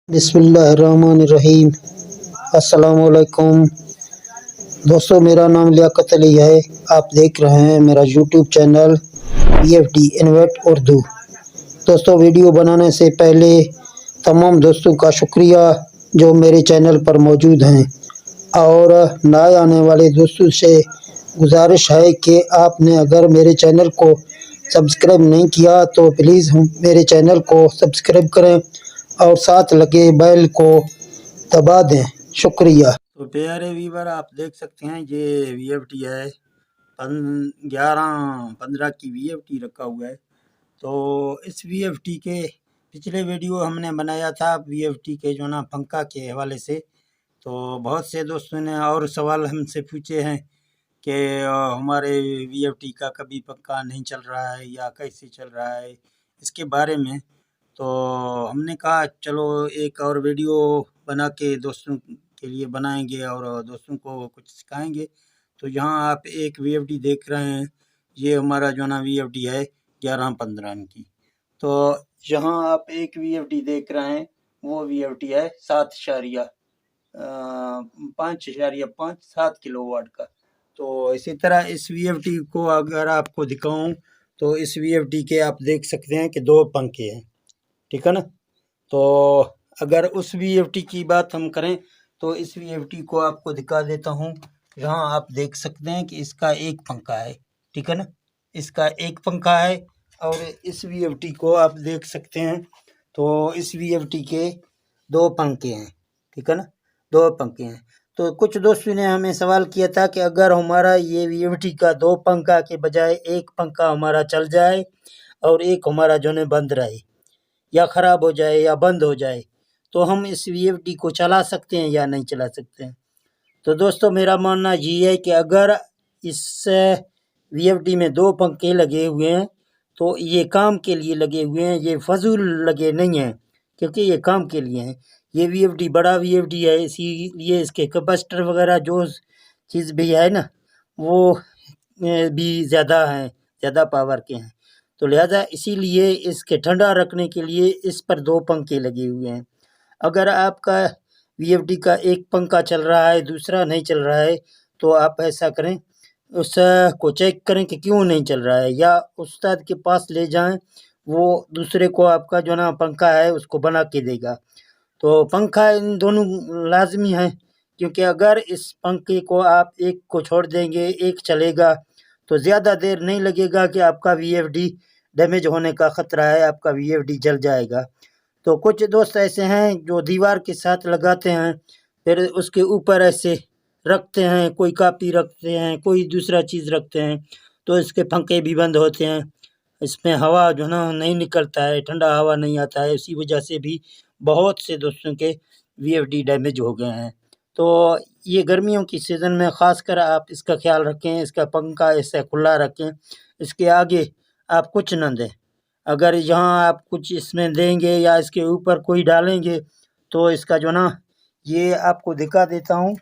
بسم اللہ الرحمن الرحیم۔ السلام علیکم دوستو، میرا نام لیاقت علی ہے۔ آپ دیکھ رہے ہیں میرا YouTube channel BFD invite Urdu. دوستو، ویڈیو بنانے سے پہلے تمام دوستوں کا شکریہ جو میرے چینل پر موجود ہیں، اور نئے آنے والے دوستوں سے گزارش ہے کہ آپ نے اگر میرے چینل کو سبسکرائب نہیں کیا تو پلیز میرے چینل کو سبسکرائب کریں اور ساتھ لگے بیل کو دبا دیں۔ شکریہ۔ تو پیارے ویور، آپ دیکھ سکتے ہیں یہ VFD ہے 11-15 کی VFD رکھا ہوا ہے۔ تو اس VFD کے پچھلے ویڈیو ہم نے بنایا تھا VFD کے جو نا پنکھا کے حوالے سے، تو بہت سے دوستوں نے اور سوال ہم سے پوچھے ہیں کہ ہمارے VFD کا کبھی پنکھا نہیں چل رہا ہے یا کیسے چل رہا ہے، اس کے بارے میں۔ تو ہم نے کہا چلو ایک اور ویڈیو بنا کے دوستوں کے لیے بنائیں گے اور دوستوں کو کچھ سکھائیں گے۔ تو یہاں آپ ایک VFD دیکھ رہے ہیں، یہ ہمارا جو نا VFD ہے 11-15 کی۔ تو یہاں آپ ایک VFD دیکھ رہے ہیں، وہ VFD ہے 5.7 کلو واٹ کا۔ تو اسی طرح اس VFD کو اگر آپ کو دکھاؤں تو اس VFD کے آپ دیکھ سکتے ہیں کہ 2 پنکھے ہیں، ٹھیک ہے نا۔ تو اگر اس VFD کی بات ہم کریں تو اس VFD کو آپ کو دکھا دیتا ہوں۔ یہاں آپ دیکھ سکتے ہیں کہ اس کا ایک پنکھا ہے، ٹھیک ہے نا، اس کا ایک پنکھا ہے۔ اور اس VFD کو آپ دیکھ سکتے ہیں تو اس VFD کے 2 پنکھے ہیں، ٹھیک ہے نا، 2 پنکھے ہیں۔ تو کچھ دوستوں نے ہمیں سوال کیا تھا کہ اگر ہمارا یہ VFD کا 2 پنکھا کے بجائے ایک پنکھا ہمارا چل جائے اور ایک ہمارا جو ہے بند رہے یا خراب ہو جائے یا بند ہو جائے، تو ہم اس VFD کو چلا سکتے ہیں یا نہیں چلا سکتے ہیں۔ تو دوستو، میرا ماننا یہ ہے کہ اگر اس VFD میں 2 پنکھے لگے ہوئے ہیں تو یہ کام کے لیے لگے ہوئے ہیں، یہ فضول لگے نہیں ہیں، کیونکہ یہ کام کے لیے ہیں۔ یہ VFD بڑا VFD ہے، اسی لیے اس کے کیپیسٹر وغیرہ جو چیز بھی ہے نا وہ بھی زیادہ ہیں، زیادہ پاور کے ہیں۔ تو لہذا اسی لیے اس کے ٹھنڈا رکھنے کے لیے اس پر 2 پنکھے لگے ہوئے ہیں۔ اگر آپ کا VFD کا ایک پنکھا چل رہا ہے، دوسرا نہیں چل رہا ہے، تو آپ ایسا کریں، اس کو چیک کریں کہ کیوں نہیں چل رہا ہے، یا استاد کے پاس لے جائیں، وہ دوسرے کو آپ کا جو نا پنکھا ہے اس کو بنا کے دے گا۔ تو پنکھا ان دونوں لازمی ہیں، کیونکہ اگر اس پنکھے کو آپ ایک کو چھوڑ دیں گے، ایک چلے گا تو زیادہ دیر نہیں لگے گا کہ آپ کا VFD ڈیمیج ہونے کا خطرہ ہے، آپ کا VFD جل جائے گا۔ تو کچھ دوست ایسے ہیں جو دیوار کے ساتھ لگاتے ہیں، پھر اس کے اوپر ایسے رکھتے ہیں، کوئی کاپی رکھتے ہیں، کوئی دوسرا چیز رکھتے ہیں، تو اس کے پنکھے بھی بند ہوتے ہیں، اس میں ہوا جو نا نہیں نکلتا ہے، ٹھنڈا ہوا نہیں آتا ہے، اسی وجہ سے بھی بہت سے دوستوں کے VFD ڈیمیج ہو گئے ہیں۔ تو یہ گرمیوں کی سیزن میں خاص کر آپ اس کا خیال رکھیں، اس کا پنکھا ایسے کھلا رکھیں، اس کے آگے آپ کچھ نہ دیں۔ اگر یہاں آپ کچھ اس میں دیں گے یا اس کے اوپر کوئی ڈالیں گے تو اس کا جو نا، یہ آپ کو دکھا دیتا ہوں،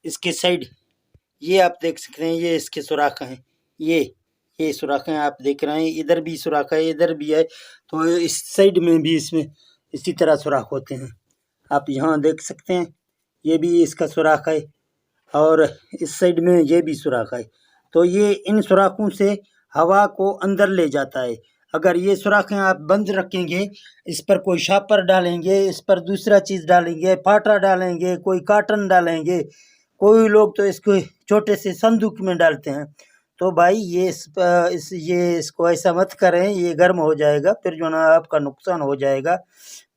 اس کے سائڈ یہ آپ دیکھ سکتے ہیں، یہ اس کے سوراخ ہیں، یہ سوراخ ہیں آپ دیکھ رہے ہیں، ادھر بھی سوراخ ہے، ادھر بھی ہے، تو اس سائڈ میں بھی اس میں اسی طرح سوراخ ہوتے ہیں، آپ یہاں دیکھ سکتے ہیں، یہ بھی اس کا سوراخ ہے، اور اس سائڈ میں یہ بھی سوراخ ہے۔ تو یہ ان سوراخوں سے ہوا کو اندر لے جاتا ہے۔ اگر یہ سوراخیں آپ بند رکھیں گے، اس پر کوئی شاپر ڈالیں گے، اس پر دوسرا چیز ڈالیں گے، پاٹا ڈالیں گے، کوئی کاٹن ڈالیں گے، کوئی لوگ تو اس کو چھوٹے سے صندوق میں ڈالتے ہیں، تو بھائی یہ اس کو ایسا مت کریں، یہ گرم ہو جائے گا، پھر جو نا آپ کا نقصان ہو جائے گا۔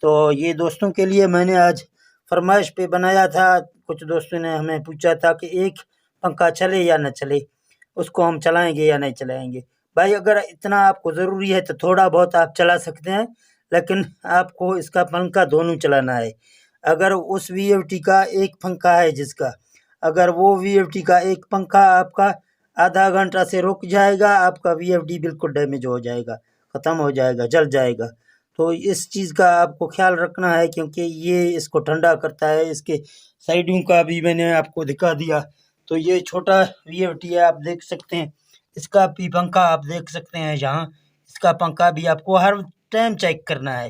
تو یہ دوستوں کے لیے میں نے آج فرمائش پہ بنایا تھا۔ کچھ دوستوں نے ہمیں پوچھا تھا کہ ایک پنکھا چلے یا نہ چلے، اس کو ہم چلائیں گے یا نہیں چلائیں گے۔ بھائی اگر اتنا آپ کو ضروری ہے تو تھوڑا بہت آپ چلا سکتے ہیں، لیکن آپ کو اس کا پنکھا دونوں چلانا ہے۔ اگر اس VFD کا ایک پنکھا ہے جس کا، اگر وہ VFD کا ایک پنکھا آپ کا آدھا گھنٹہ سے رک جائے گا، آپ کا VFD بالکل ڈیمیج ہو جائے گا، ختم ہو جائے گا، جل جائے گا۔ تو اس چیز کا آپ کو خیال رکھنا ہے، کیونکہ یہ اس کو ٹھنڈا کرتا ہے۔ اس کے سائڈوں کا بھی میں نے آپ کو دکھا دیا۔ تو یہ چھوٹا VFD ہے، آپ دیکھ سکتے ہیں، اس کا بھی پنکھا آپ دیکھ سکتے ہیں یہاں، اس کا پنکھا بھی آپ کو ہر ٹائم چیک کرنا ہے۔